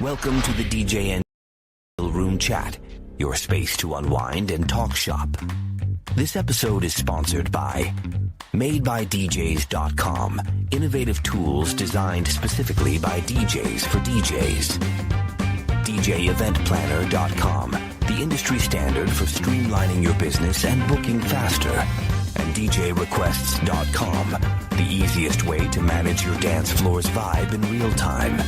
Welcome to the DJNTV Room Chat, your space to unwind and talk shop. This episode is sponsored by MadeByDJs.com, innovative tools designed specifically by DJs for DJs. DJEventPlanner.com, the industry standard for streamlining your business and booking faster. And DJRequests.com, the easiest way to manage your dance floor's vibe in real time.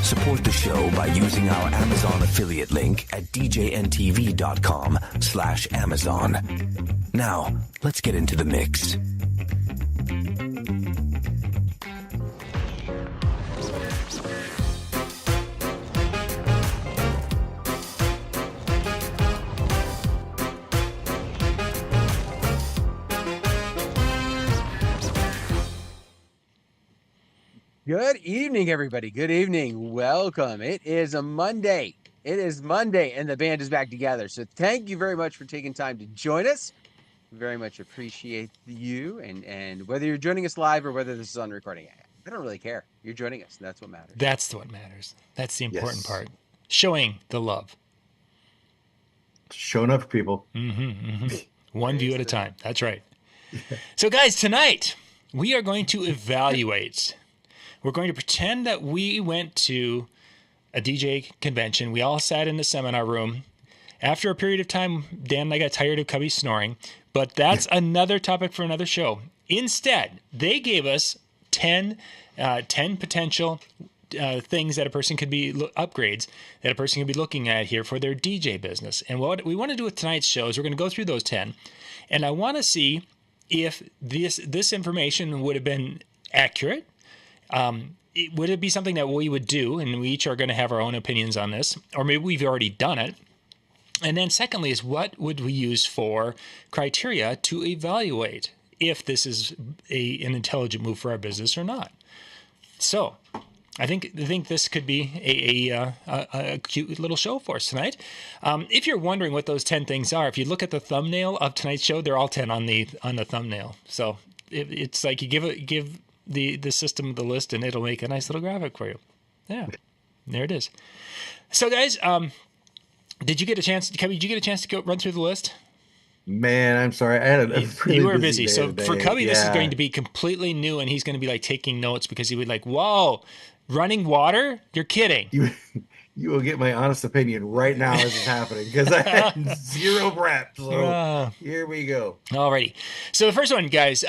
Support the show by using our Amazon affiliate link at DJNTV.com/Amazon. Now, let's get into the mix. Good evening, everybody. Good evening. Welcome. It is a Monday. It is Monday, and the band is back together. So thank you very much for taking time to join us. Very much appreciate you, and whether you're joining us live or whether this is on recording, I don't really care. You're joining us, and that's what matters. That's what matters. That's the important part. Showing the love. Showing up for people. One view at a time. That's right. So, guys, tonight we are going to evaluate. We're going to pretend that we went to a DJ convention. We all sat in the seminar room. After a period of time, Dan and I got tired of Cubbie snoring, but that's another topic for another show. Instead, they gave us 10 potential things that a person could be, upgrades that a person could be looking at here for their DJ business. And what we want to do with tonight's show is we're going to go through those 10, and I want to see if this information would have been accurate. Would it be something that we would do, and we each are going to have our own opinions on this, or maybe we've already done it? And then secondly is, what would we use for criteria to evaluate if this is an intelligent move for our business or not? So I think this could be a cute little show for us tonight. If you're wondering what those 10 things are, if you look at the thumbnail of tonight's show, they're all 10 on the thumbnail. So it's like you give the system the list, and it'll make a nice little graphic for you. Yeah, there it is. So, guys, did you get a chance? Cubbie, did you get a chance to go run through the list? Man, I'm sorry. I had a pretty You were busy. So today. for Cubbie, this is going to be completely new, and he's going to be like taking notes because he would like, whoa, running water? You're kidding. You will get my honest opinion right now as it's happening because I had zero prep. So here we go. Alrighty. So the first one, guys,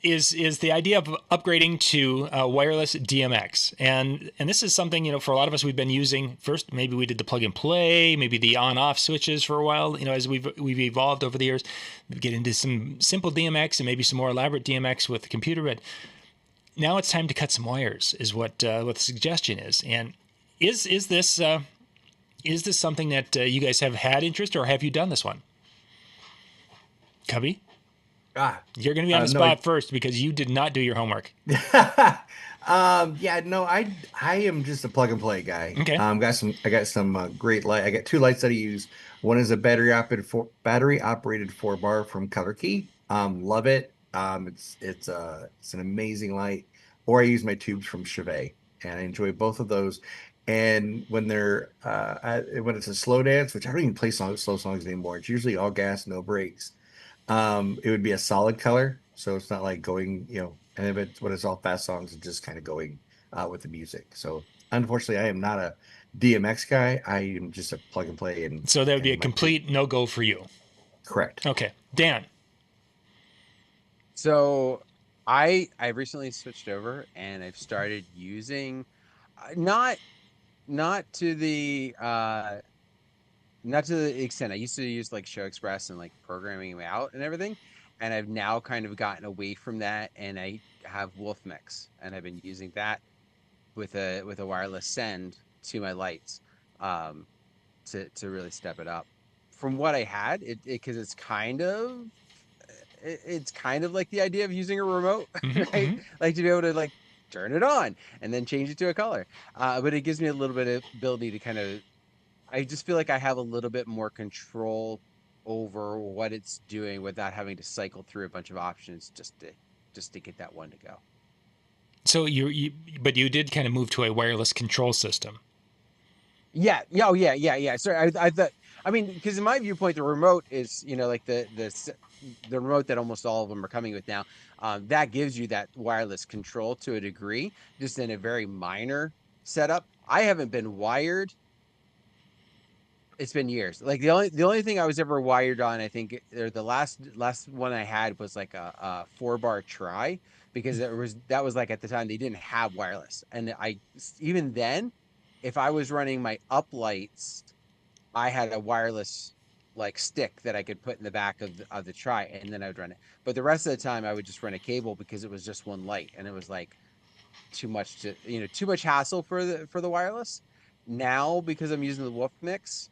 is the idea of upgrading to wireless DMX. And this is something, for a lot of us, we've been using. First, maybe we did the plug and play, maybe the on-off switches for a while, as we've evolved over the years. We get into some simple DMX and maybe some more elaborate DMX with the computer. But now it's time to cut some wires, is what the suggestion is. And is this something that you guys have had interest, or have you done this one? Cubbie? You're going to be on the spot first because you did not do your homework. I am just a plug and play guy. Okay. I got some great light. I got two lights that I use. One is a battery operated 4-bar from Color Key. Love it. It's an amazing light. Or I use my tubes from Chevet, and I enjoy both of those. And when when it's a slow dance, which I don't even play slow songs anymore, it's usually all gas, no brakes. It would be a solid color, so it's not like going, and when it's all fast songs, it's just kind of going with the music. So unfortunately, I am not a DMX guy. I am just a plug and play. And so that would be a complete no-go for you. Correct. Okay. Dan. So I recently switched over, and I've started using not to the extent I used to use like Show Express and like programming them out and everything, and I've now kind of gotten away from that, and I have Wolf Mix, and I've been using that with a wireless send to my lights to really step it up from what I had, because it's kind of like the idea of using a remote, right? Like to be able to like turn it on and then change it to a color, but it gives me a little bit of ability to kind of, I just feel like I have a little bit more control over what it's doing without having to cycle through a bunch of options just to get that one to go. So but you did kind of move to a wireless control system. Yeah. Sorry, I thought. I mean, because in my viewpoint, the remote is, like the remote that almost all of them are coming with now. That gives you that wireless control to a degree, just in a very minor setup. I haven't been wired. It's been years. Like the only thing I was ever wired on, I think, or the last one I had was like a 4-bar try, because that was like at the time they didn't have wireless, and even then, if I was running my uplights, I had a wireless like stick that I could put in the back of the try, and then I would run it. But the rest of the time, I would just run a cable because it was just one light, and it was like too much hassle for the wireless. Now, because I'm using the Wolf Mix,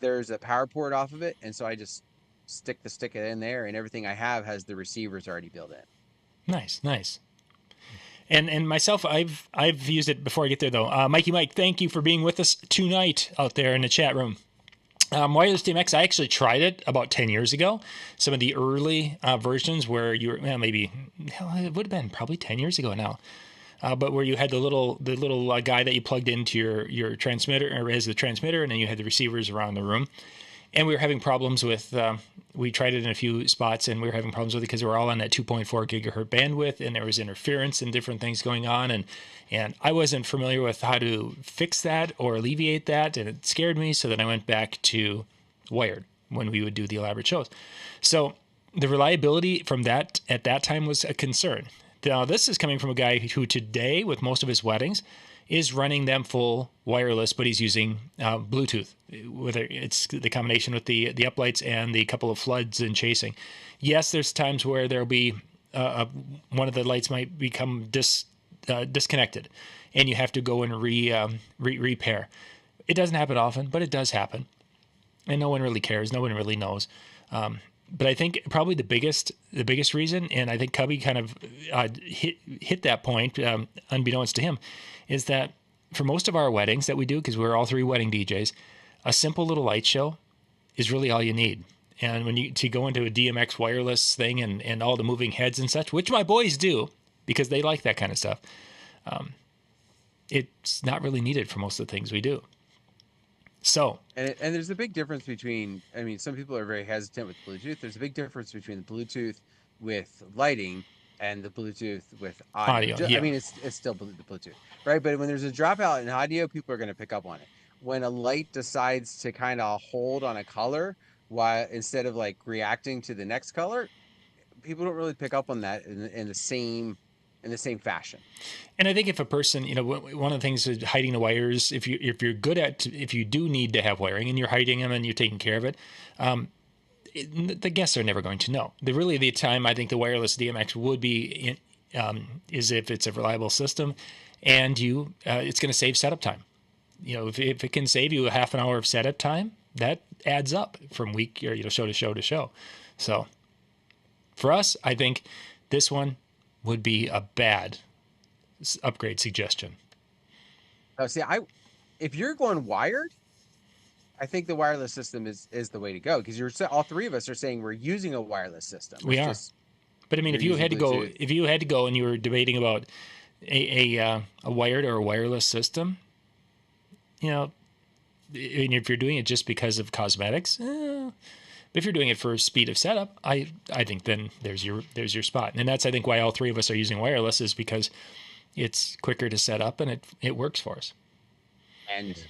there's a power port off of it, and so I just stick it in there, and everything I have has the receivers already built in. Nice. And myself, I've used it before I get there though. Mikey Mike, thank you for being with us tonight out there in the chat room. Wireless DMX, I actually tried it about 10 years ago. Some of the early versions where you were, maybe, it would have been probably 10 years ago now. But where you had the little guy that you plugged into your transmitter, or as the transmitter, and then you had the receivers around the room. And we were having problems with, we tried it in a few spots, and we were having problems with it because we were all on that 2.4 gigahertz bandwidth, and there was interference and different things going on. And I wasn't familiar with how to fix that or alleviate that, and it scared me. So then I went back to wired when we would do the elaborate shows. So the reliability from that at that time was a concern. Now, this is coming from a guy who today, with most of his weddings, is running them full wireless, but he's using Bluetooth. Whether it's the combination with the uplights and the couple of floods and chasing. Yes, there's times where there'll be one of the lights might become disconnected, and you have to go and repair. It doesn't happen often, but it does happen, and no one really cares. No one really knows. But I think probably the biggest reason, and I think Cubbie kind of hit that point, unbeknownst to him, is that for most of our weddings that we do, because we're all three wedding DJs, a simple little light show is really all you need. And when to go into a DMX wireless thing and all the moving heads and such, which my boys do because they like that kind of stuff, it's not really needed for most of the things we do. So, and there's a big difference between, I mean, some people are very hesitant with Bluetooth. There's a big difference between the Bluetooth with lighting and the Bluetooth with audio. Yeah. I mean, it's still the Bluetooth, right? But when there's a dropout in audio, people are going to pick up on it. When a light decides to kind of hold on a color, instead of like reacting to the next color, people don't really pick up on that in the same fashion. And I think if a person, one of the things is hiding the wires. If you do need to have wiring and you're hiding them and you're taking care of it, the guests are never going to know. The time I think the wireless DMX would be is if it's a reliable system, and it's going to save setup time. If it can save you a half an hour of setup time, that adds up from week or show to show to show. So for us, I think this one would be a bad upgrade suggestion. Oh, see, if you're going wired, I think the wireless system is the way to go, because all three of us are saying we're using a wireless system. We are. But I mean, if you had to go and you were debating about a wired or a wireless system, and if you're doing it just because of cosmetics, but if you're doing it for speed of setup, I think then there's your spot. And that's, I think, why all three of us are using wireless, is because it's quicker to set up and it works for us. And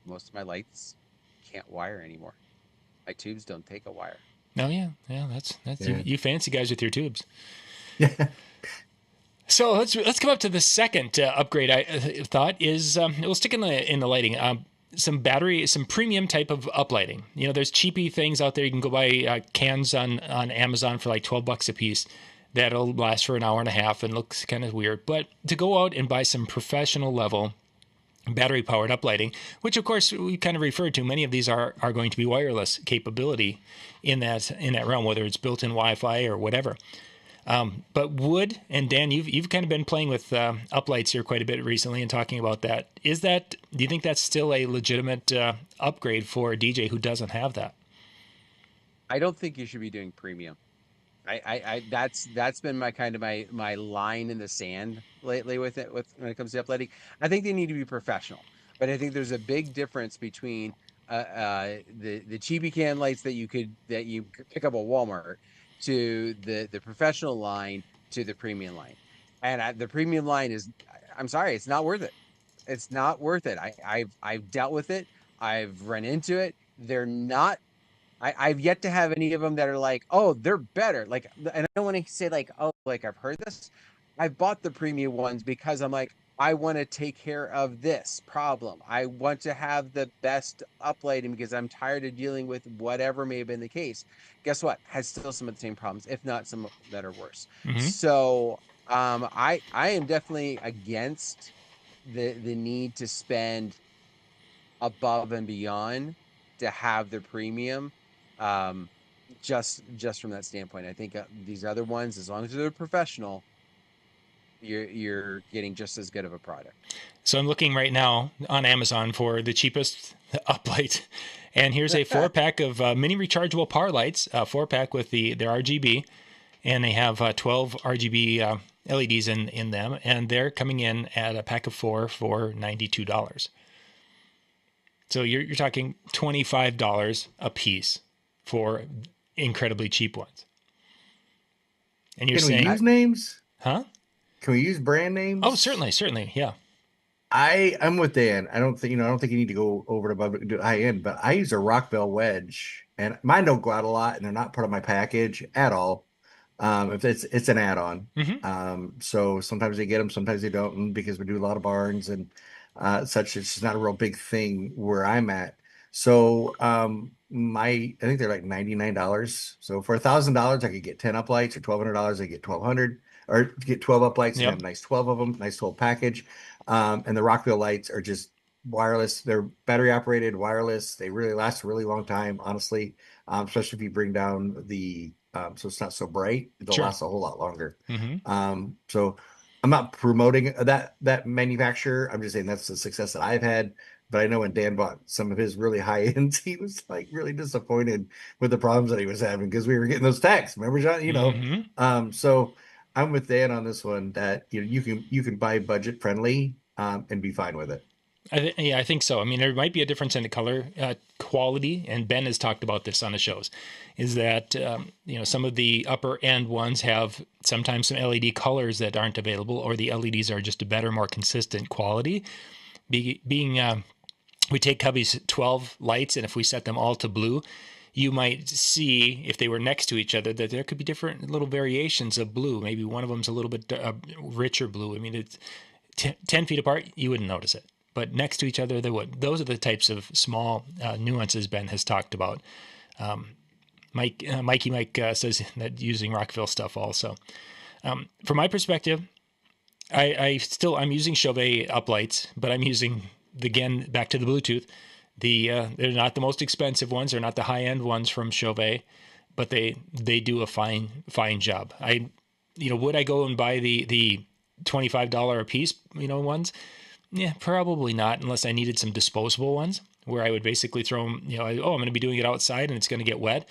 most of my lights can't wire anymore. My tubes don't take a wire. Oh yeah, that's Yeah. You fancy guys with your tubes. Yeah. So let's come up to the second upgrade. I thought is we'll stick in the lighting. Some premium type of uplighting. There's cheapy things out there. You can go buy cans on Amazon for like $12 a piece. That'll last for an hour and a half and looks kind of weird. But to go out and buy some professional level battery powered uplighting, which of course we kind of referred to, many of these are going to be wireless capability in that realm, whether it's built-in Wi-Fi or whatever. But wood, and Dan, you've kind of been playing with uplights here quite a bit recently and talking about that. Do you think that's still a legitimate upgrade for a DJ who doesn't have that? I don't think you should be doing premium. That's been my line in the sand lately when it comes to uplighting. I think they need to be professional. but I think there's a big difference between the cheapy can lights that you could pick up at Walmart to the professional line to the premium line. And the premium line is, I'm sorry, it's not worth it. It's not worth it. I've dealt with it. I've run into it. They're not. I've yet to have any of them that are like, oh, they're better. Like, and I don't want to say like, oh, like I've heard this. I've bought the premium ones because I'm like, I want to take care of this problem. I want to have the best uplighting because I'm tired of dealing with whatever may have been the case. Guess what? Has still some of the same problems, if not some that are worse. Mm-hmm. So, I am definitely against the need to spend above and beyond to have the premium. Um, just from that standpoint, I think these other ones, as long as they're professional, you're getting just as good of a product. So I'm looking right now on Amazon for the cheapest uplight, and here's a 4-pack of mini rechargeable power lights, 4-pack with their RGB, and they have 12 RGB LEDs in them, and they're coming in at a pack of 4 for $92. So you're talking $25 a piece for incredibly cheap ones. And you're Can saying, we use names? huh? Can we use brand names? Oh, certainly, yeah. I'm with Dan. I don't think you need to go over and above it and do high end, but I use a Rockville wedge, and mine don't go out a lot, and they're not part of my package at all. If it's an add-on. Mm-hmm. So sometimes they get them, sometimes they don't, and because we do a lot of barns and such, it's just not a real big thing where I'm at. So I think they're like $99. So for $1,000, I could get 10 uplights, or $1,200, I get 1,200, or get 12 uplights and Yep. have a nice 12 of them, nice whole package. And the Rockville lights are just wireless. They're battery operated, wireless. They really last a really long time, honestly. Especially if you bring down the so it's not so bright. They'll Sure. last a whole lot longer. Mm-hmm. So I'm not promoting that manufacturer. I'm just saying that's the success that I've had. But I know when Dan bought some of his really high ends, he was like really disappointed with the problems that he was having because we were getting those texts. Remember, John? Mm-hmm. So I'm with Dan on this one that you can buy budget friendly and be fine with it. I think so. I mean, there might be a difference in the color quality, and Ben has talked about this on the shows, is that, some of the upper end ones have sometimes some LED colors that aren't available, or the LEDs are just a better, more consistent quality. We take Cubbie's 12 lights, and if we set them all to blue, you might see, if they were next to each other, that there could be different little variations of blue. Maybe one of them's a little bit richer blue. I mean, it's 10 feet apart, you wouldn't notice it. But next to each other, they would. Those are the types of small nuances Ben has talked about. Mikey Mike says that using Rockville stuff also. From my perspective, I'm using Chauvet uplights, but I'm using, again, back to the Bluetooth. They're not the most expensive ones. They're not the high end ones from Chauvet, but they do a fine job. Would I go and buy the $25 a piece ones? Yeah, probably not, unless I needed some disposable ones where I would basically throw them, I'm going to be doing it outside and it's going to get wet.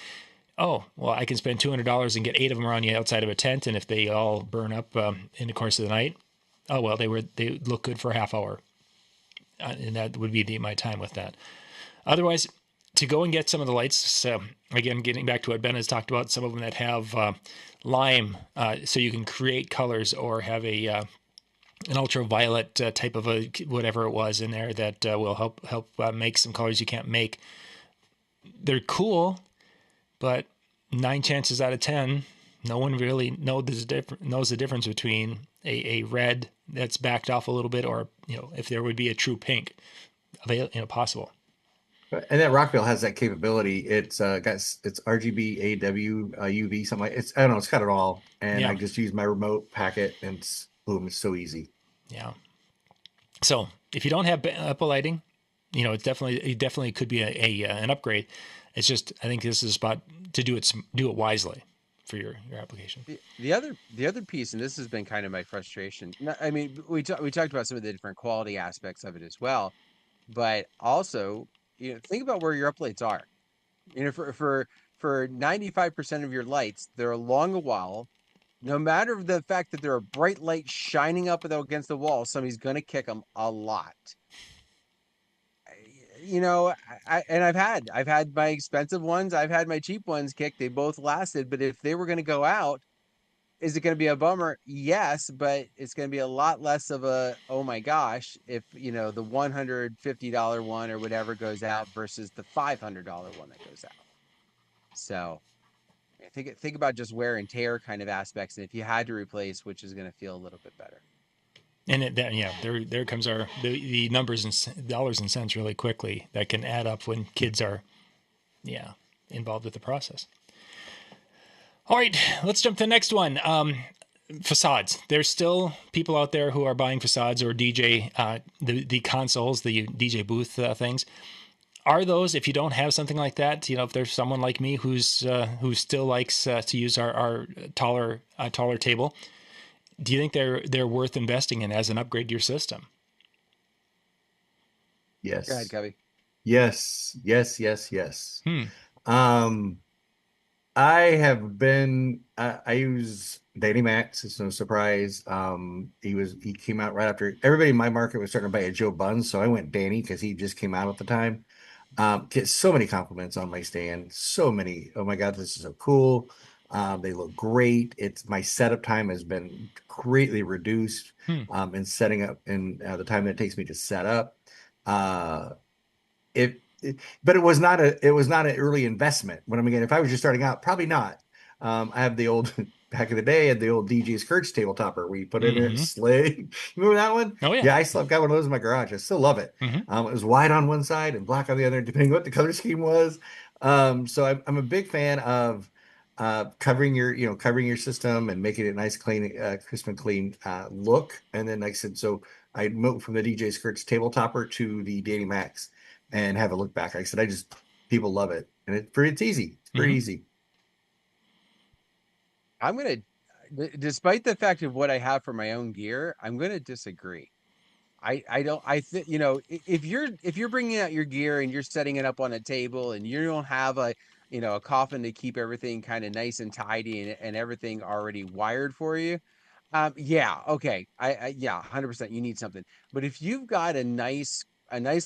Oh, well, I can spend $200 and get 8 of them around the outside of a tent, and if they all burn up in the course of the night, oh, well, they look good for a half hour. And that would be my time with that. Otherwise, to go and get some of the lights, again, getting back to what Ben has talked about, some of them that have lime, so you can create colors, or have an ultraviolet type of a whatever it was in there that will help make some colors you can't make. They're cool, but 9 chances out of 10, no one really knows the difference between a red that's backed off a little bit, or if there would be a true pink possible. And that Rockville has that capability. It's it's RGB, AW, UV, something like it's. I don't know. It's got it all, and Yeah. I just use my remote packet, and boom, it's so easy. Yeah. So if you don't have Apple lighting, it definitely could be an upgrade. It's just, I think this is a spot to do it wisely for your application. The other piece, and this has been kind of my frustration. I mean, we talked about some of the different quality aspects of it as well, but also, think about where your uplights are. For 95% of your lights, they're along a wall. No matter the fact that they're a bright light shining up against the wall, somebody's going to kick them a lot. you know, and I've had my expensive ones, I've had my cheap ones kick. They both lasted, but if they were going to go out, is it going to be a bummer? Yes, but it's going to be a lot less of a oh my gosh if you know the $150 one or whatever goes out versus the $500 one that goes out. So I think about just wear and tear kind of aspects, and if you had to replace, which is going to feel a little bit better. And there comes the numbers and dollars and cents really quickly that can add up when kids are, involved with the process. All right, let's jump to the next one. Facades. There's still people out there who are buying facades or DJ, the consoles, the DJ booth things. Are those, if you don't have something like that, if there's someone like me who still likes to use our taller table, do you think they're worth investing in as an upgrade to your system? Yes. Go ahead, Cubby. Yes. I have been. I use Danny Max. It's no surprise. He came out right after everybody in my market was starting to buy a Joe Buns, so I went Danny because he just came out at the time. Get so many compliments on my stand. So many. Oh my God, this is so cool. They look great. My setup time has been greatly reduced. In setting up and the time that it takes me to set up. But it was not an early investment. If I was just starting out, probably not. I have the old back in the day, I had the old DJ's Kurtz table topper where you put it in it, slay. You remember that one? Oh yeah. Yeah, I still got one of those in my garage. I still love it. It was white on one side and black on the other, depending what the color scheme was. So I'm a big fan of covering your system and making it nice, clean, crisp and clean look. And then like I said, so I moved from the DJ's Kurtz table topper to the Danny Max and have a look back. Like I said, people love it, and it's easy. It's pretty easy. I'm gonna, despite the fact of what I have for my own gear, I'm gonna disagree. I don't. I think if you're bringing out your gear and you're setting it up on a table and you don't have a coffin to keep everything kind of nice and tidy and everything already wired for you, yeah, okay, yeah, 100%, you need something. But if you've got a nice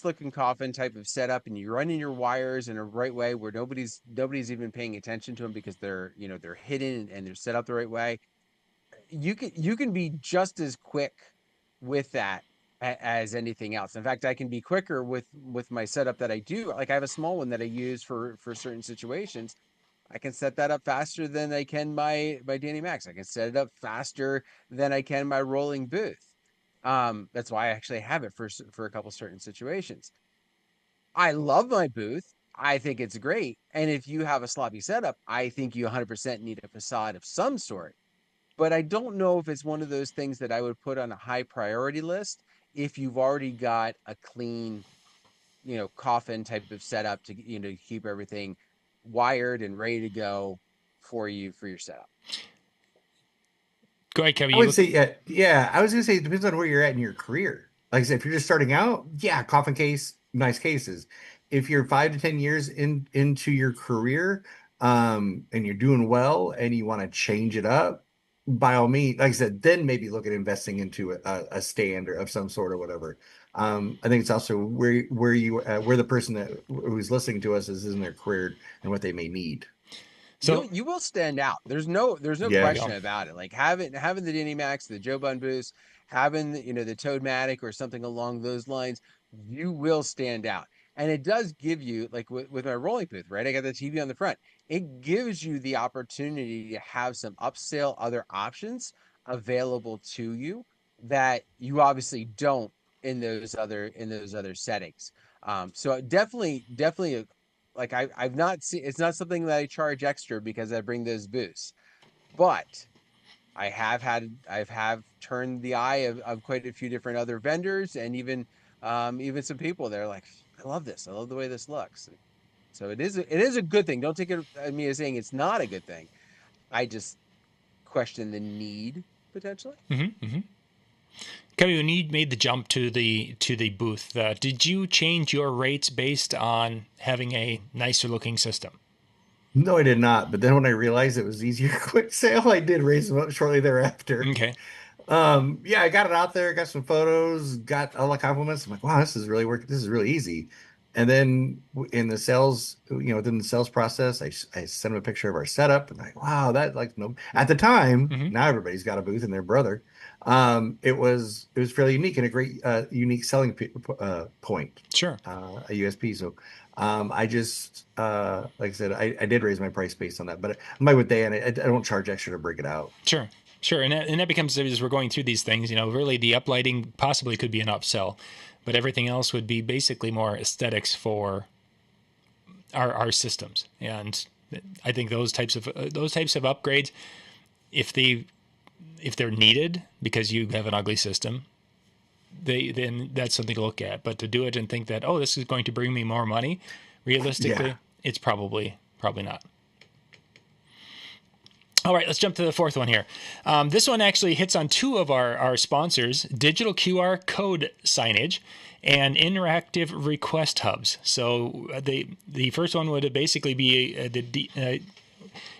looking coffin type of setup and you're running your wires in a right way where nobody's even paying attention to them because they're hidden and they're set up the right way, you can be just as quick with that as anything else. In fact, I can be quicker with my setup that I do. Like I have a small one that I use for certain situations. I can set that up faster than I can my Danny Max. I can set it up faster than I can my rolling booth. That's why I actually have it for a couple certain situations. I love my booth. I think it's great. And if you have a sloppy setup, I think you 100% need a facade of some sort. But I don't know if it's one of those things that I would put on a high priority list if you've already got a clean, coffin type of setup to, keep everything wired and ready to go for your setup. Go ahead, Kevin. I would say, yeah. I was going to say it depends on where you're at in your career. Like I said, if you're just starting out, yeah, coffin case, nice cases. If you're 5 to 10 years into your career, and you're doing well and you want to change it up, by all means, like I said, then maybe look at investing into a stand or of some sort or whatever. I think it's also where the person who's listening to us is in their career and what they may need. So you will stand out. There's no question about it. Like having the Danny Max, the Joe Bun boost, having the Toadmatic or something along those lines, you will stand out. And it does give you, like with my rolling booth, right? I got the TV on the front. It gives you the opportunity to have some upsell other options available to you that you obviously don't in those other settings. So definitely like I've not seen, it's not something that I charge extra because I bring those boosts, but I've turned the eye of quite a few different other vendors and even some people that are like, I love this. I love the way this looks. So it is a good thing. Don't take it me as saying it's not a good thing. I just question the need potentially. Kevin, when you made the jump to the booth, did you change your rates based on having a nicer looking system? No, I did not. But then when I realized it was easier quick sale, I did raise them up shortly thereafter. Okay. Yeah, I got it out there, got some photos, got all the compliments. I'm like, wow, this is really working. This is really easy. And then in the sales, within the sales process, I sent him a picture of our setup, and like, wow, that like no. At the time, Mm-hmm. now everybody's got a booth and their brother. It was fairly unique and a great unique selling point, Sure. a USP. So I just like I said, I did raise my price based on that, but I'm like with Dan, I don't charge extra to break it out. Sure. Sure. And that becomes, as we're going through these things, really the uplighting possibly could be an upsell, but everything else would be basically more aesthetics for our systems. And I think those types of upgrades, if they're needed because you have an ugly system, then that's something to look at. But to do it and think that, oh, this is going to bring me more money, realistically, it's probably not. All right, let's jump to the fourth one here. This one actually hits on two of our sponsors, digital QR code signage and interactive request hubs. So the first one would basically be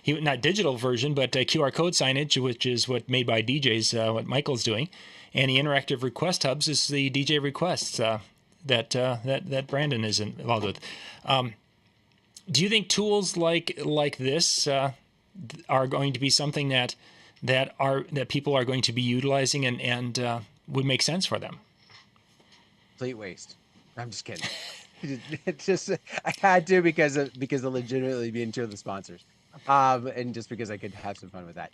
not digital version, but QR code signage, which is what made by DJs, what Michael's doing. And the interactive request hubs is the DJ requests that Brandon is involved with. Do you think tools like this are going to be something that people are going to be utilizing and would make sense for them? Complete waste. I'm just kidding. It's just I had to because of legitimately being two of the sponsors, and just because I could have some fun with that.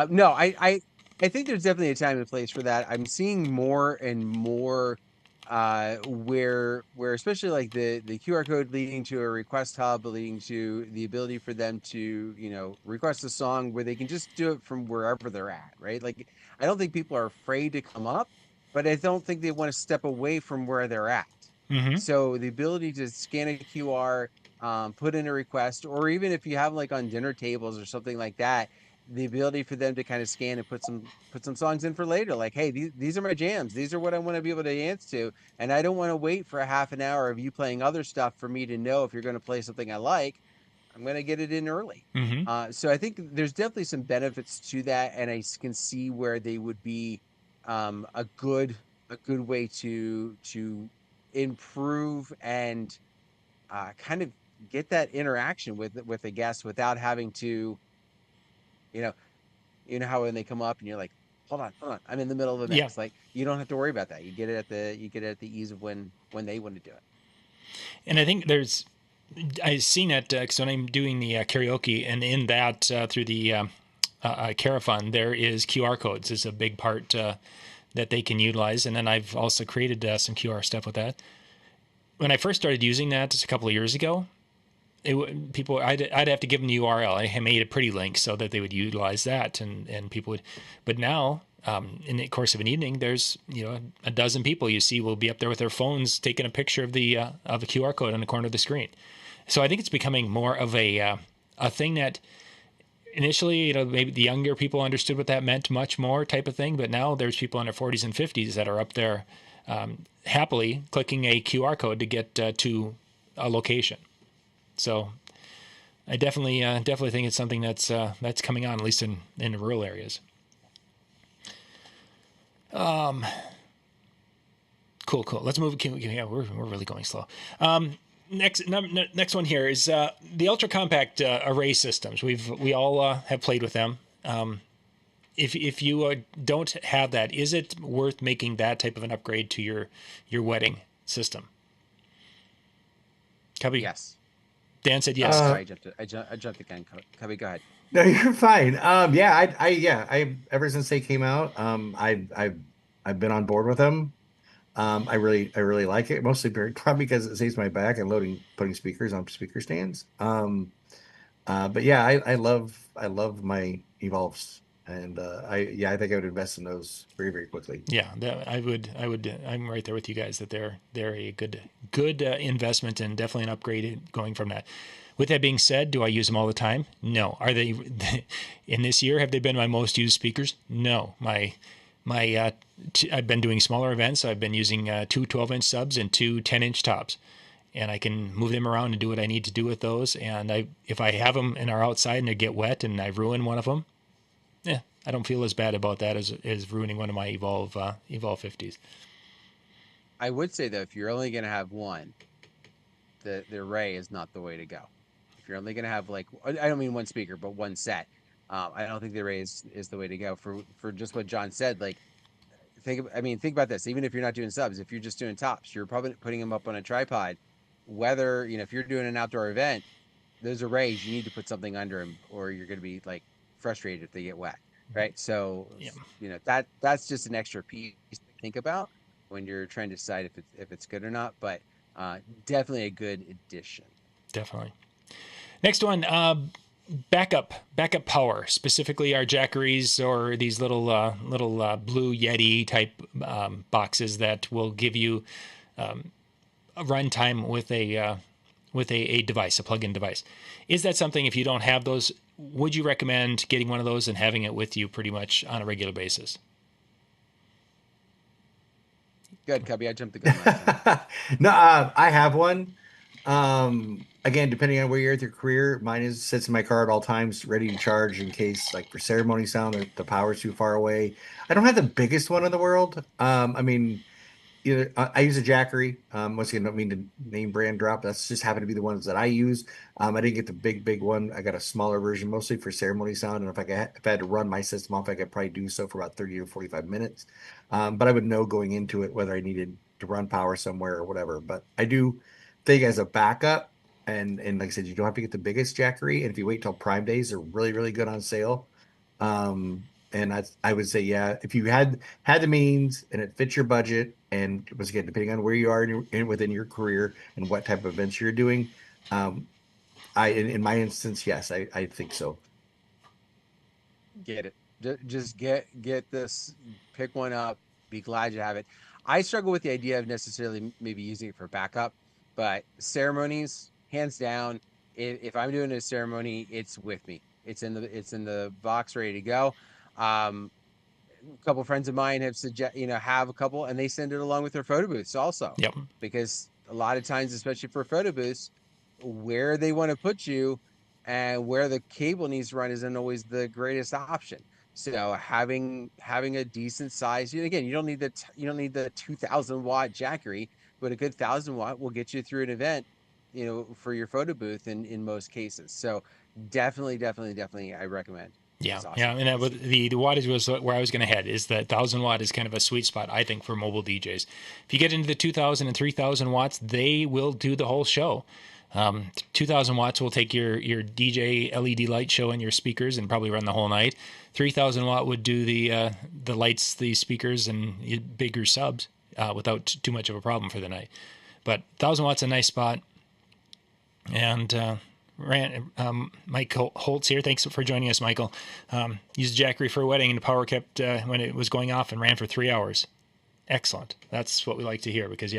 No, I think there's definitely a time and place for that. I'm seeing more and more where especially like the QR code leading to a request hub, leading to the ability for them to request a song where they can just do it from wherever they're at, right? Like I don't think people are afraid to come up, but I don't think they want to step away from where they're at. Mm-hmm. So the ability to scan a QR, put in a request, or even if you have like on dinner tables or something like that, the ability for them to kind of scan and put some songs in for later. Like, hey, these are my jams. These are what I want to be able to dance to, and I don't want to wait for a half an hour of you playing other stuff for me to know if you're going to play something I like. I'm going to get it in early. Mm-hmm. So I think there's definitely some benefits to that, and I can see where they would be a good way to improve and kind of get that interaction with a guest without having to, you know how when they come up and you're like, hold on, I'm in the middle of a mix. Yeah. Like you don't have to worry about that. You get it at the ease of when they want to do it. And I think I've seen it because when I'm doing the karaoke, and in that through the Carafun, there is QR codes. It's a big part that they can utilize. And then I've also created some QR stuff with that. When I first started using that just a couple of years ago, I'd have to give them the URL. I made a pretty link so that they would utilize that, and people would. But now, in the course of an evening, there's a dozen people you see will be up there with their phones taking a picture of a QR code on the corner of the screen. So I think it's becoming more of a thing that initially, maybe the younger people understood what that meant much more type of thing. But now there's people in their 40s and 50s that are up there happily clicking a QR code to get to a location. So I definitely think it's something that's coming on, at least in the rural areas. Cool. Let's move. Yeah, we're really going slow. Next one here is the ultra compact array systems. We all have played with them. If you don't have that, is it worth making that type of an upgrade to your wedding system? Cubbie? Yes. Dan said yes. Sorry, I jumped the gun. Cubbie, go ahead. No, you're fine. I ever since they came out, I've been on board with them. I really like it, mostly probably because it saves my back and putting speakers on speaker stands. But yeah, I love my Evolves, and I think I would invest in those very, very quickly. Yeah, I would. I'm right there with you guys that they're a good investment and definitely an upgrade going from that. With that being said, do I use them all the time? No. Are they in this year? Have they been my most used speakers? No. I've been doing smaller events. So I've been using two 12-inch subs and two 10-inch tops, and I can move them around and do what I need to do with those. And if I have them and are outside and they get wet and I ruin one of them, I don't feel as bad about that as ruining one of my Evolve 50s. I would say though, if you're only going to have one, the array is not the way to go. If you're only going to have like, I don't mean one speaker, but one set. I don't think the array is the way to go for just what John said. Like, think about this. Even if you're not doing subs, if you're just doing tops, you're probably putting them up on a tripod. Whether, if you're doing an outdoor event, those arrays, you need to put something under them, or you're going to be like frustrated if they get wet, right? So, that's just an extra piece to think about when you're trying to decide if it's good or not. But definitely a good addition. Definitely. Next one, backup power, specifically our Jackeries or these little Blue Yeti type boxes that will give you a runtime with a device, a plug-in device. Is that something, if you don't have those, would you recommend getting one of those and having it with you pretty much on a regular basis? Good, Cubbie. I jumped the gun. No, I have one. Again, depending on where you're at your career, mine sits in my car at all times, ready to charge in case, like for ceremony sound, the power's too far away. I don't have the biggest one in the world. I mean, I use a Jackery. Once again, don't mean to name brand drop. That's just happened to be the ones that I use. I didn't get the big one. I got a smaller version, mostly for ceremony sound. And if I had to run my system off, I could probably do so for about 30 to 45 minutes. But I would know going into it whether I needed to run power somewhere or whatever. But I do think as a backup, and like I said, you don't have to get the biggest Jackery. And if you wait till Prime Days, they're really, really good on sale. And I would say, yeah, if you had the means and it fits your budget, and once again, depending on where you are within your career and what type of events you're doing, in my instance, yes, I think so. Get it. Just get this, pick one up, be glad you have it. I struggle with the idea of necessarily maybe using it for backup, but ceremonies, hands down, if I'm doing a ceremony, it's with me. It's in the box ready to go. A couple friends of mine have have a couple, and they send it along with their photo booths also. Yep. Because a lot of times, especially for photo booths, where they want to put you and where the cable needs to run isn't always the greatest option. So having a decent size, again, you don't need the 2,000 watt Jackery, but a good 1,000 watt will get you through an event, for your photo booth in most cases. So definitely, I recommend. Yeah, awesome. yeah, and the wattage was where I was going to head. Is that 1,000 watt is kind of a sweet spot, I think, for mobile DJs. If you get into the 2,000 and 3,000 watts, they will do the whole show. 2,000 watts will take your DJ LED light show and your speakers and probably run the whole night. 3,000 watt would do the lights, the speakers, and bigger subs without too much of a problem for the night. But 1,000 watts is a nice spot. And Mike Holtz here. Thanks for joining us, Michael. Used Jackery for a wedding, and the power kept when it was going off and ran for 3 hours. Excellent. That's what we like to hear, because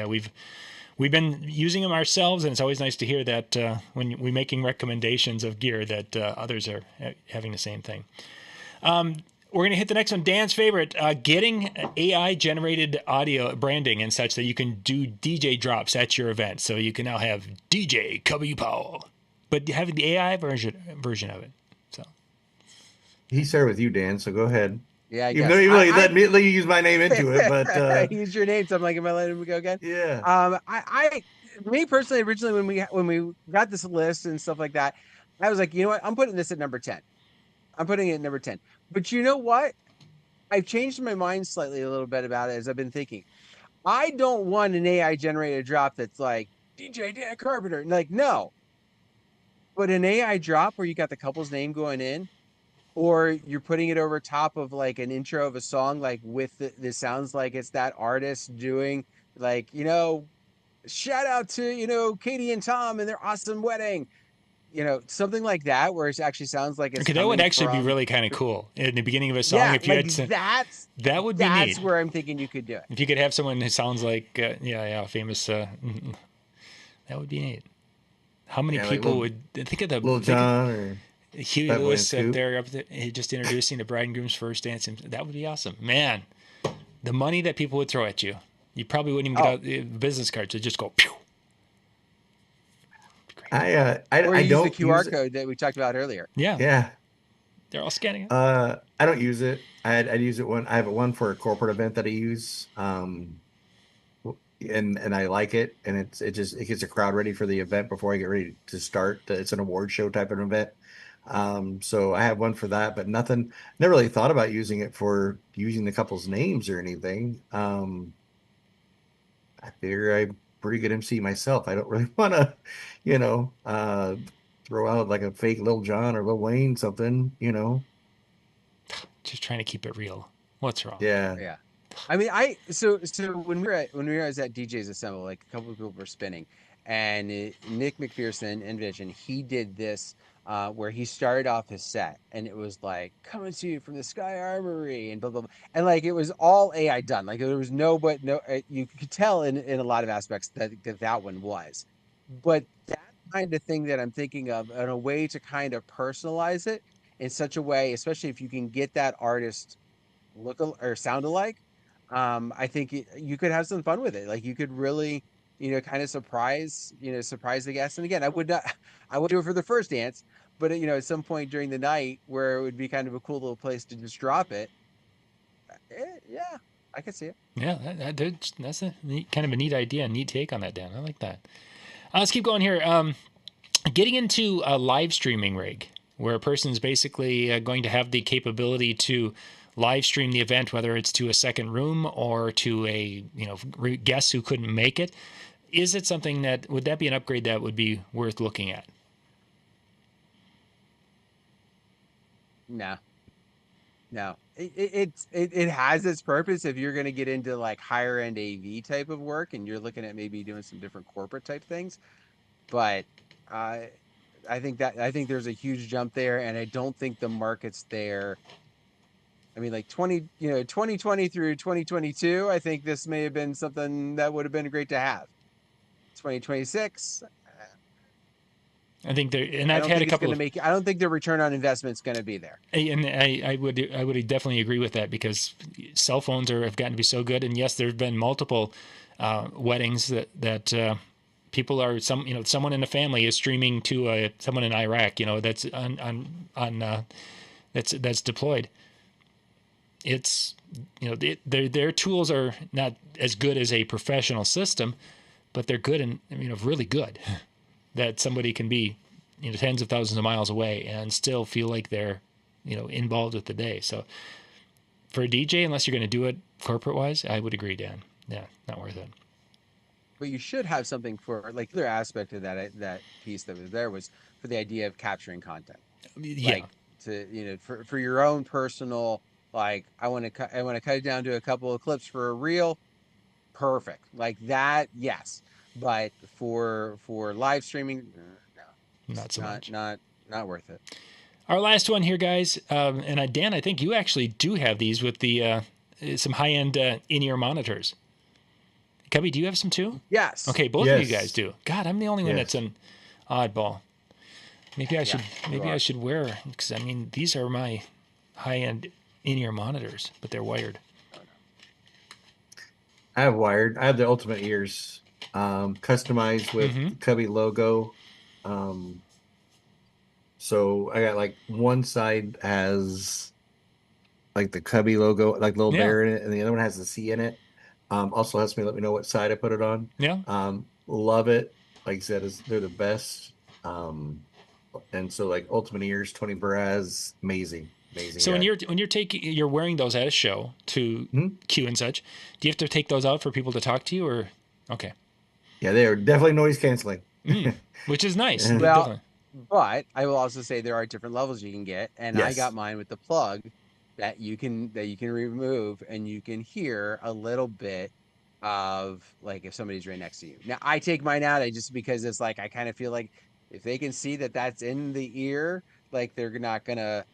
we've been using them ourselves, and it's always nice to hear that when we're making recommendations of gear that others are having the same thing. We're going to hit the next one, Dan's favorite, getting AI generated audio branding and such that you can do DJ drops at your event. So you can now have DJ Cubbie Powell, but having the AI version of it. So He started with you, Dan, so go ahead. Yeah, even though you really let me use my name into it, but use your name, so I'm like, am I letting him go again? Yeah. Me personally, originally when we got this list and stuff like that, I was like, you know what? I'm putting this at number 10. I'm putting it at number 10. But you know what? I've changed my mind slightly a little bit about it as I've been thinking. I don't want an AI generated drop that's like DJ Dan Carpenter. Like, no. But an AI drop where you got the couple's name going in, or you're putting it over top of like an intro of a song, like with this sounds like it's that artist doing, like, shout out to, Katie and Tom and their awesome wedding. Something like that, where it actually sounds like it's that would actually be really kind of cool in the beginning of a song. Yeah, if you like that would be neat. That's where I'm thinking you could do it. If you could have someone who sounds like famous, that would be neat. How many people would think of the Little John or Huey Lewis up there, just introducing the bride and groom's first dance? That would be awesome, man. The money that people would throw at you, you probably wouldn't even get out the business cards. It'd just go pew. I don't use the QR code that we talked about earlier. Yeah. They're all scanning it. I don't use it. I'd use it I have one for a corporate event that I use. and I like it, and it gets a crowd ready for the event before I get ready to start. It's an award show type of event. So I have one for that, but never really thought about using it for using the couple's names or anything. I figure I'm pretty good MC myself. I don't really want to, you know, throw out like a fake Lil Jon or Lil Wayne something, Just trying to keep it real. What's wrong? Yeah. Yeah. I mean, so when we were at DJ's Assemble, like a couple of people were spinning, and Nick McPherson and Vision, he did this where he started off his set, and it was like coming to you from the Sky Armory and blah blah blah, and like it was all AI done. Like there was you could tell in a lot of aspects that one was, but that kind of thing that I'm thinking of, in a way to kind of personalize it in such a way, especially if you can get that artist or sound alike. I think you could have some fun with it. Like you could really, kind of surprise the guests. And again, I would not, I would do it for the first dance, but at some point during the night where it would be kind of a cool little place to just drop it. Yeah, I could see it. Yeah, that's a kind of a neat idea, neat take on that, Dan. I like that. Let's keep going here. Getting into a live streaming rig where a person's basically going to have the capability to live stream the event, whether it's to a second room or to a guests who couldn't make it. Is it something would that be an upgrade that would be worth looking at? No. It has its purpose if you're going to get into like higher end AV type of work and you're looking at maybe doing some different corporate type things, but I think there's a huge jump there, and I don't think the market's there. I mean, like 2020 through 2022, I think this may have been something that would have been great to have. 2026, I think I've had a couple I don't think the return on investment is going to be there. And I would definitely agree with that, because cell phones have gotten to be so good. And yes, there've been multiple weddings that people are someone in the family is streaming to someone in Iraq, that's that's deployed. It's their tools are not as good as a professional system, but they're good and really good. That somebody can be tens of thousands of miles away and still feel like they're involved with the day. So for a DJ, unless you're going to do it corporate wise, I would agree, Dan. Yeah, not worth it. But you should have something for like the other aspect of that piece that was there was for the idea of capturing content. Yeah. Like to for your own personal, like I want to cut it down to a couple of clips for a reel. Perfect. Like that, yes. But for live streaming, no, not so much. Not worth it. Our last one here, guys, and Dan, I think you actually do have these with the some high-end in-ear monitors. Cubbie, do you have some too? Yes. Okay, both of you guys do. God, I'm the only one that's an oddball. Maybe I should I should wear, because I mean these are my high-end in-ear monitors, but they're wired. I have wired. I have the Ultimate Ears, customized with Cubbie logo. So I got like one side has like the Cubbie logo, like little bear in it, and the other one has the C in it. Also helps me let me know what side I put it on. Yeah. Love it. Like I said, they're the best. And so like Ultimate Ears, Tony Baraz, amazing. So when you're wearing those at a show to cue and such, do you have to take those out for people to talk to you, or okay? Yeah, they are definitely noise canceling, which is nice. Well, but I will also say there are different levels you can get, and I got mine with the plug that you can remove, and you can hear a little bit of like if somebody's right next to you. Now I take mine out just because it's like I kind of feel like if they can see that that's in the ear, like they're not gonna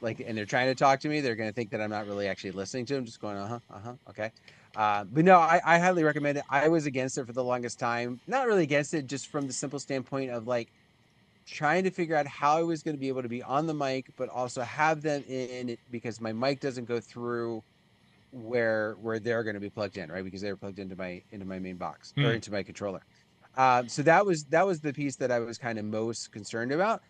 and they're trying to talk to me, they're gonna think that I'm not really actually listening to them, just going okay. But no, I highly recommend it. I was against it for the longest time. Not really against it, just from the simple standpoint of like trying to figure out how I was going to be able to be on the mic, but also have them in it, because my mic doesn't go through where they're going to be plugged in, right? Because they're plugged into my main box or into my controller. So that was the piece that I was kind of most concerned about.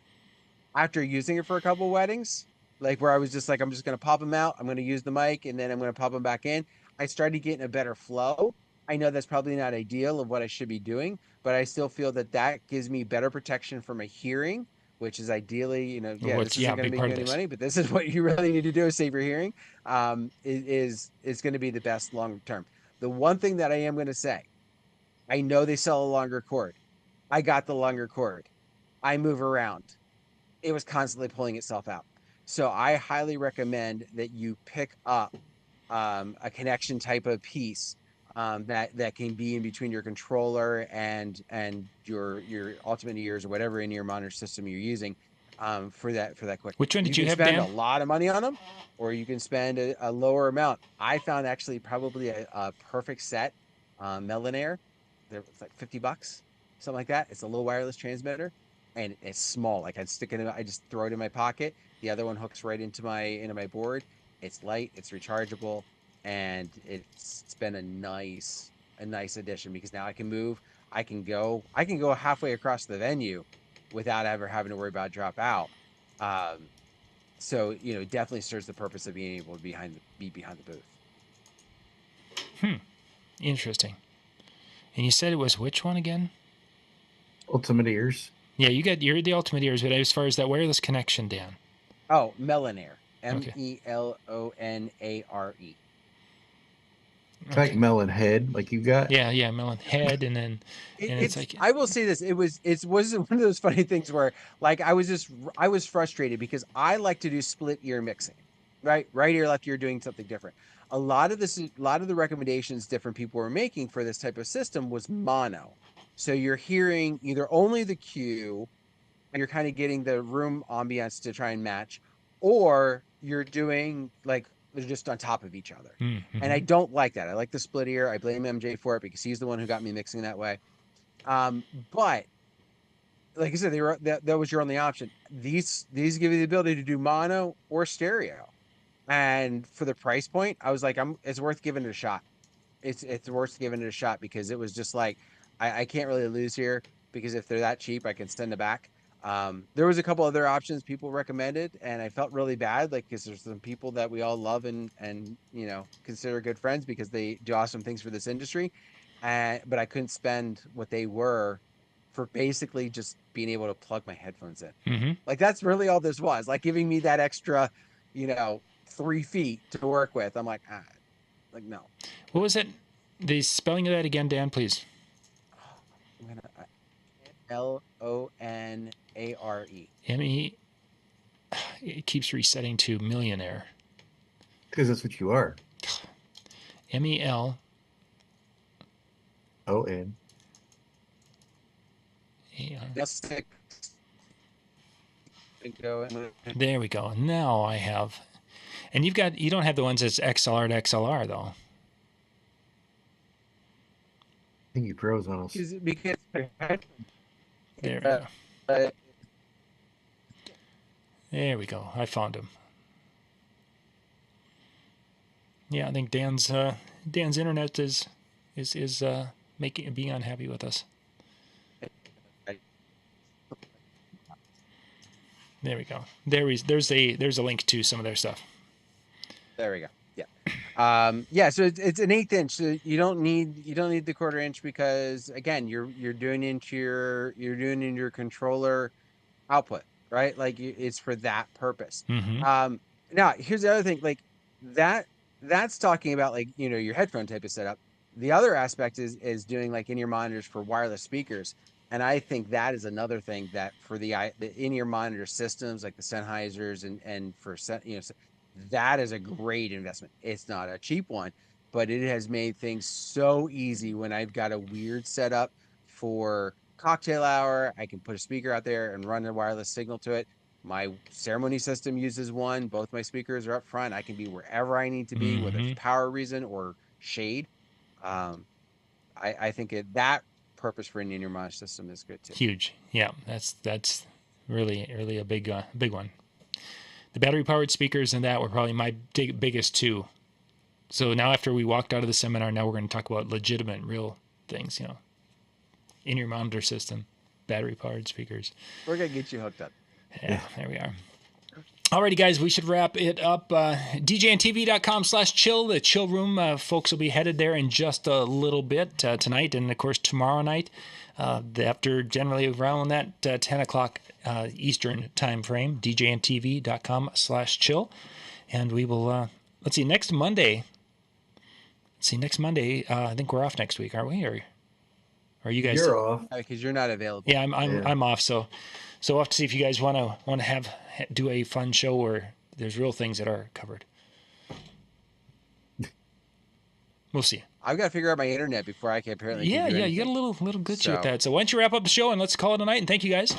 After using it for a couple weddings, like where I was just like, I'm just going to pop them out, I'm going to use the mic, and then I'm going to pop them back in. I started getting a better flow, I know that's probably not ideal of what I should be doing, but I still feel that that gives me better protection for my hearing, which is ideally, yeah, this What's isn't going big to make part you of any this? money, but this is what you really need to do is save your hearing. Is going to be the best long term. The one thing that I am going to say, I know they sell a longer cord. I got the longer cord. I move around. It was constantly pulling itself out. So I highly recommend that you pick up a connection type of piece that can be in between your controller and your ultimate ears or whatever in ear monitor system you're using for that quick. Which one You did you can have, spend a Dan? lot of money on them, or you can spend a lower amount. I found actually probably a perfect set, Melanair. It's like $50, something like that. It's a low wireless transmitter, and it's small. Like I just throw it in my pocket. The other one hooks right into my board. It's light, it's rechargeable, and it's been a nice addition because now I can move. I can go halfway across the venue without ever having to worry about drop out. Um, so it definitely serves the purpose of being able to be behind the booth. Interesting. And you said it was which one again? Ultimate ears. Yeah, you're the ultimate ears, but as far as that wireless connection, Dan. Oh, Melanair. Okay. Melonare. It's like melon head, like you got. Yeah, melon head, and then it's like, I will say this. It was one of those funny things where like I was frustrated because I like to do split ear mixing, right ear, left ear, doing something different. A lot of the recommendations different people were making for this type of system was mono. So you're hearing either only the cue and you're kind of getting the room ambiance to try and match, or you're doing like they're just on top of each other. And I don't like that. I like the split ear. I blame MJ for it because he's the one who got me mixing that way. But like I said, that was your only option. These give you the ability to do mono or stereo. And for the price point, I was like, it's worth giving it a shot. It's worth giving it a shot because it was just like I can't really lose here because if they're that cheap, I can send it back. There was a couple other options people recommended, and I felt really bad, like because there's some people that we all love and consider good friends because they do awesome things for this industry, but I couldn't spend what they were for basically just being able to plug my headphones in. mm-hmm. Like that's really all this was, like giving me that extra, 3 feet to work with. I'm like, like no. What was it? The spelling of that again, Dan, please. I'm gonna Lonare. M-E. It keeps resetting to millionaire. Because that's what you are. M-E-L. O-N. There we go. Now I have, and you don't have the ones that's XLR to XLR though. I think you froze on us. Because There we go. There we go. I found him. Yeah, I think Dan's internet is being unhappy with us. There we go. There's a link to some of their stuff. There we go. Yeah. So it's an 1/8 inch. So you don't need the 1/4 inch because again, you're doing into your controller output, right? Like it's for that purpose. Mm-hmm. Now here's the other thing, like that's talking about like your headphone type of setup. The other aspect is doing like in-ear monitors for wireless speakers. And I think that is another thing that for the in-ear monitor systems like the Sennheisers and for that is a great investment. It's not a cheap one, but it has made things so easy when I've got a weird setup for cocktail hour. I can put a speaker out there and run a wireless signal to it. My ceremony system uses one. Both my speakers are up front. I can be wherever I need to be, whether it's power reason or shade. I think that purpose for an in-ear monitor system is good too. Huge. Yeah, that's really a big one. The battery powered speakers and that were probably my biggest two. So now after we walked out of the seminar, now we're going to talk about legitimate, real things. In-ear monitor system, battery powered speakers. We're gonna get you hooked up. Yeah, there we are. Alrighty, guys, we should wrap it up. DJNTV.com/chill. The chill room, folks will be headed there in just a little bit tonight and, of course, tomorrow night. After generally around that 10 o'clock Eastern time frame, DJNTV.com/chill. And we will, let's see, next Monday. I think we're off next week, aren't we? Or are you guys? You're off. Because you're not available. Yeah, I'm off. So we'll have to see if you guys want to do a fun show where there's real things that are covered. We'll see. I've got to figure out my internet before I can apparently. Yeah, do you got a little glitchy with So- that. So why don't you wrap up the show and let's call it a night. And thank you guys.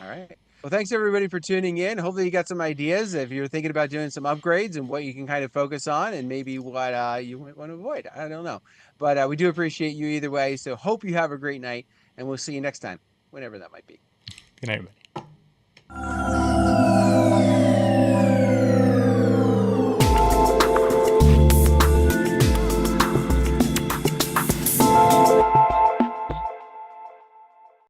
All right. Well, thanks everybody for tuning in. Hopefully you got some ideas if you're thinking about doing some upgrades and what you can kind of focus on and maybe what you might want to avoid. I don't know. But we do appreciate you either way. So hope you have a great night and we'll see you next time, whenever that might be. Good night, everybody.